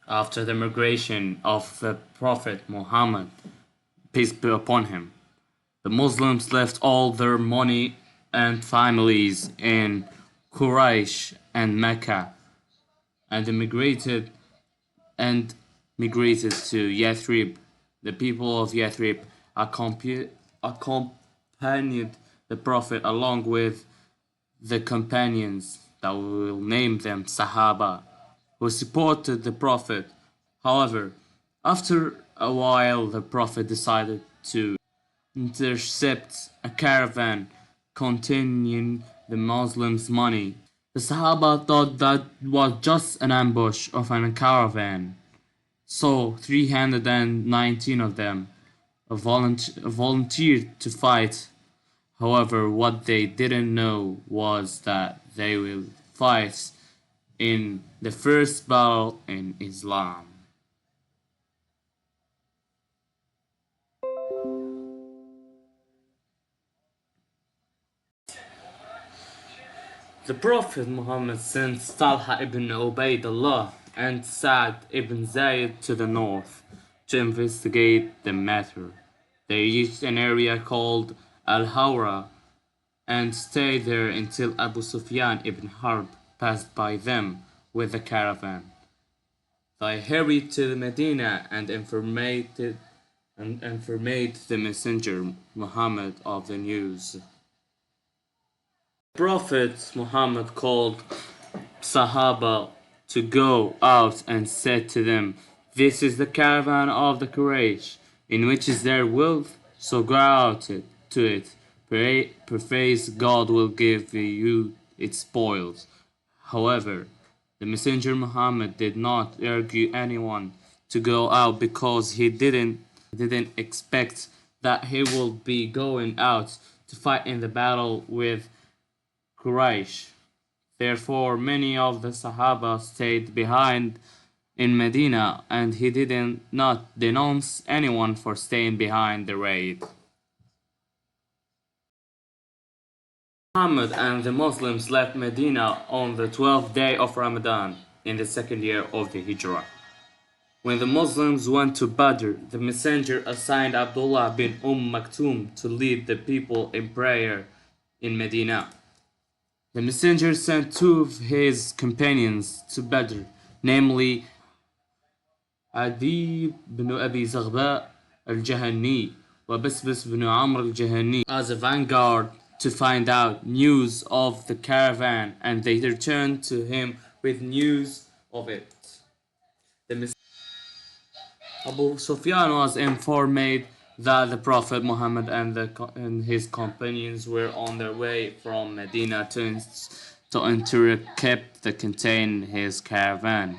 After the migration of the Prophet Muhammad, peace be upon him, the Muslims left all their money and families in Quraysh and Mecca and and migrated to Yathrib. The people of Yathrib accompanied the Prophet along with the companions that we will name them Sahaba, who supported the Prophet. However, after a while, the Prophet decided to intercept a caravan containing the Muslims' money. The Sahaba thought that was just an ambush of a caravan, so 319 of them volunteered to fight. However, what they didn't know was that they will fight in the first battle in Islam. The Prophet Muhammad sent Talha ibn Ubaidullah and Sa'd ibn Zayd to the north to investigate the matter. They reached an area called Al-Hawra and stayed there until Abu Sufyan ibn Harb passed by them with the caravan. They hurried to Medina and informed the messenger Muhammad of the news. Prophet Muhammad called Sahaba to go out and said to them, "This is the caravan of the Quraysh, in which is their wealth, so go out to it. Praise God will give you its spoils." However, the Messenger Muhammad did not urge anyone to go out because he didn't expect that he would be going out to fight in the battle with Quraysh. Therefore, many of the Sahaba stayed behind in Medina, and he did not denounce anyone for staying behind the raid. Muhammad and the Muslims left Medina on the 12th day of Ramadan in the second year of the Hijrah. When the Muslims went to Badr, the messenger assigned Abdullah bin Maktoum to lead the people in prayer in Medina. The messenger sent two of his companions to Badr, namely Adi bin Abi Zaghba al-Jahani وبسبس bin Amr al-Jahani as a vanguard to find out news of the caravan, and they returned to him with news of it. Abu Sufyan was informed that the Prophet Muhammad and his companions were on their way from Medina to intercept the contain his caravan.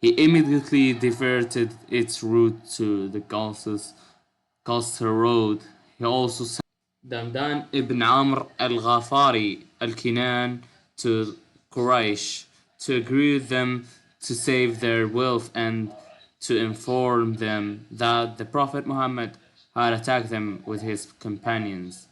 He immediately diverted its route to the Qasr road. He also sent Damdan ibn Amr al-Ghafari al-Kinan to Quraysh to agree with them to save their wealth and to inform them that the Prophet Muhammad had attacked them with his companions.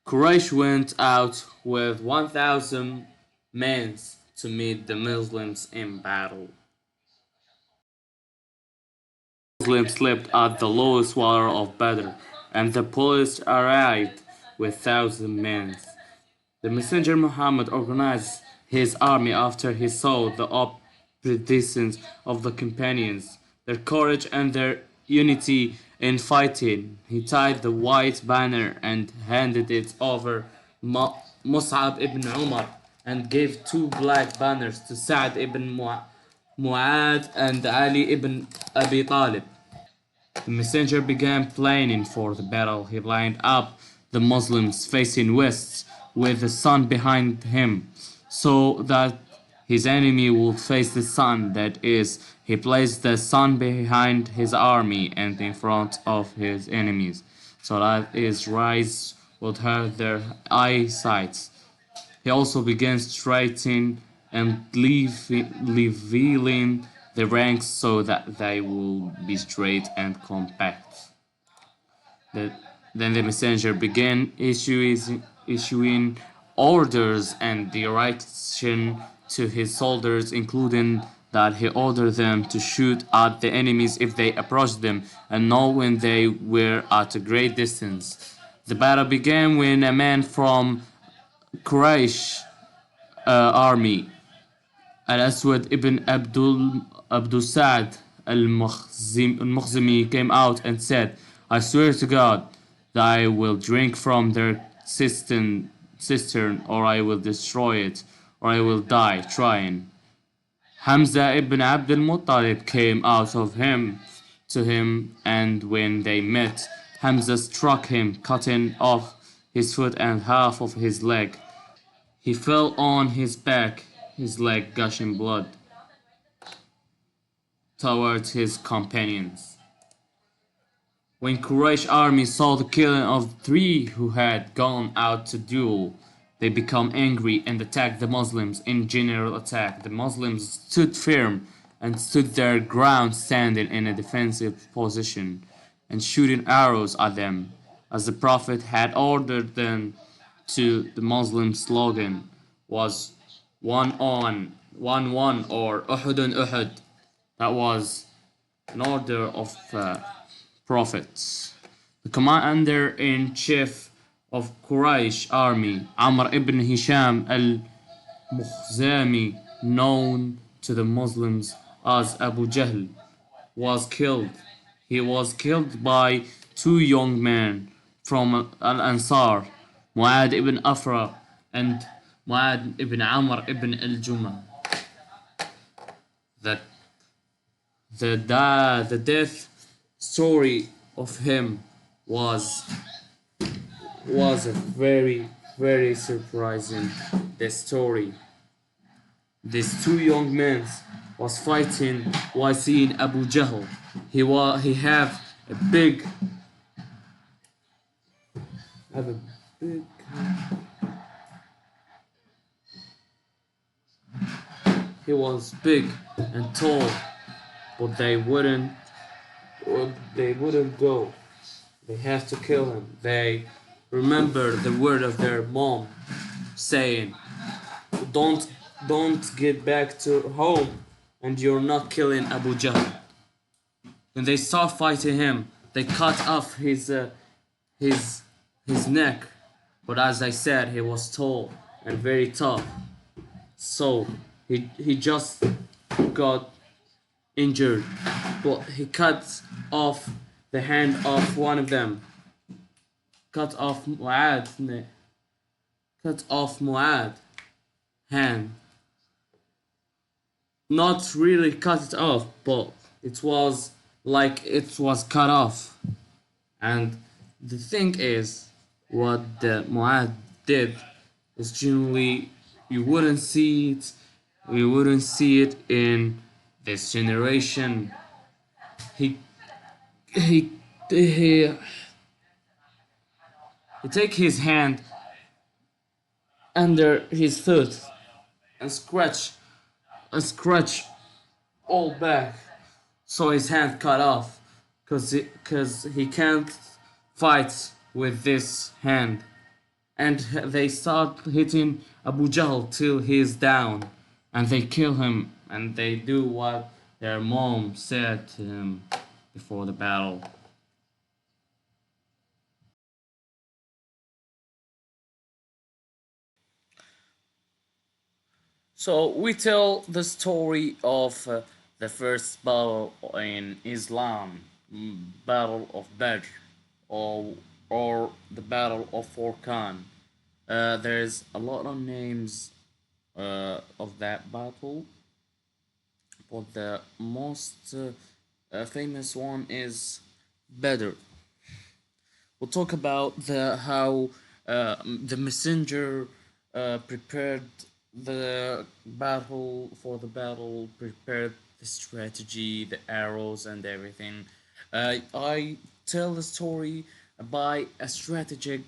Quraysh went out with 1,000 men to meet the Muslims in battle. Muslims slept at the lowest water of Badr, and the police arrived with 1,000 men. The Messenger Muhammad organized his army after he saw the obedience of the companions, their courage and their unity in fighting. He tied the white banner and handed it over Mus'ab ibn Umar and gave two black banners to Sa'd ibn Mu'ad and Ali ibn Abi Talib. The messenger began planning for the battle. He lined up the Muslims facing west with the sun behind him so that his enemy would face the sun. That is, he placed the sun behind his army and in front of his enemies so that his rays would hurt their eyesight. He also began straightening and leveling the ranks so that they will be straight and compact. Then the messenger began issuing orders and direction to his soldiers, including that he ordered them to shoot at the enemies if they approached them and know when they were at a great distance. The battle began when a man from Quraysh army, Al-Aswad ibn Abdul Sa'd al-Mukhzimi, came out and said, I swear to God that I will drink from their cistern, or I will destroy it, or I will die trying. Hamza ibn Abdul Muttalib came out of him to him, and when they met, Hamza struck him, cutting off his foot and half of his leg. He fell on his back, his leg gushing blood, towards his companions. When Quraysh army saw the killing of three who had gone out to duel, they became angry and attacked the Muslims in general attack. The Muslims stood firm and stood their ground, standing in a defensive position and shooting arrows at them, as the Prophet had ordered them to. The Muslim slogan was one on, one, or Uhudun Uhud. That was an order of prophets. The commander-in-chief of Quraysh army, Amr ibn Hisham al-Mukhzami, known to the Muslims as Abu Jahl, was killed. He was killed by two young men from Al-Ansar, Mu'ad ibn Afra and Mu'ad ibn Amr ibn al-Jumah. The, the death story of him was was a very surprising the story. These two young men was fighting while seeing Abu Jahl. He have a big he was big and tall, but they wouldn't go. They have to kill him. They remember the word of their mom saying, don't don't get back to home and you're not killing Abu Jahl. When they start fighting him, they cut off his his neck. But as I said, he was tall and very tough. So he just got injured. But he cut off the hand of one of them. Cut off Mu'ad's neck. Cut off Mu'ad hand. Not really cut it off, but it was like it was cut off. And the thing is, what the Mu'ad did is generally you wouldn't see it. We wouldn't see it in this generation. He he he he take his hand under his foot and scratch all back, so his hand cut off, cause he can't fight with this hand, and they start hitting Abu Jahl till he's down, and they kill him, and they do what their mom said to him before the battle. So we tell the story of the first battle in Islam, Battle of Badr, or the Battle of Furqan. There's a lot of names of that battle, but the most famous one is Badr. We'll talk about the how the messenger prepared the battle, prepared the strategy, the arrows, and everything. I tell the story by a strategic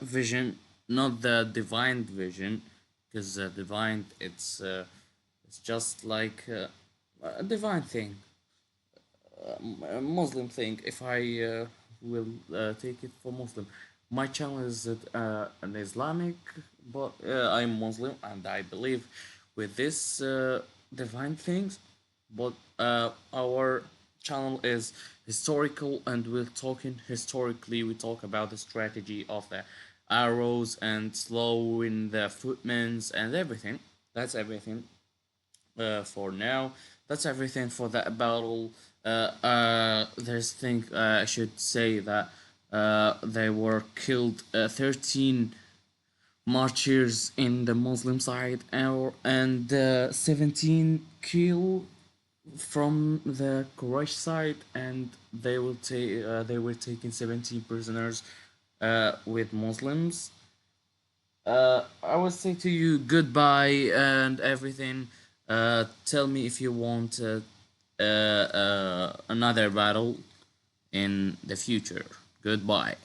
vision, not the divine vision, because divine it's just like a divine thing, a Muslim thing. If I will take it for Muslim, my channel is an Islamic, but I'm Muslim and I believe with this divine things, but our channel is historical, and we're talking historically. We talk about the strategy of the arrows and slowing the footmans and everything. That's everything for now. That's everything for that battle. There's thing I should say that they were killed 13 marchers in the Muslim side, and 17 killed from the Quraysh side, and they were taking 17 prisoners with Muslims. I will say to you goodbye and everything. Tell me if you want another battle in the future. Goodbye.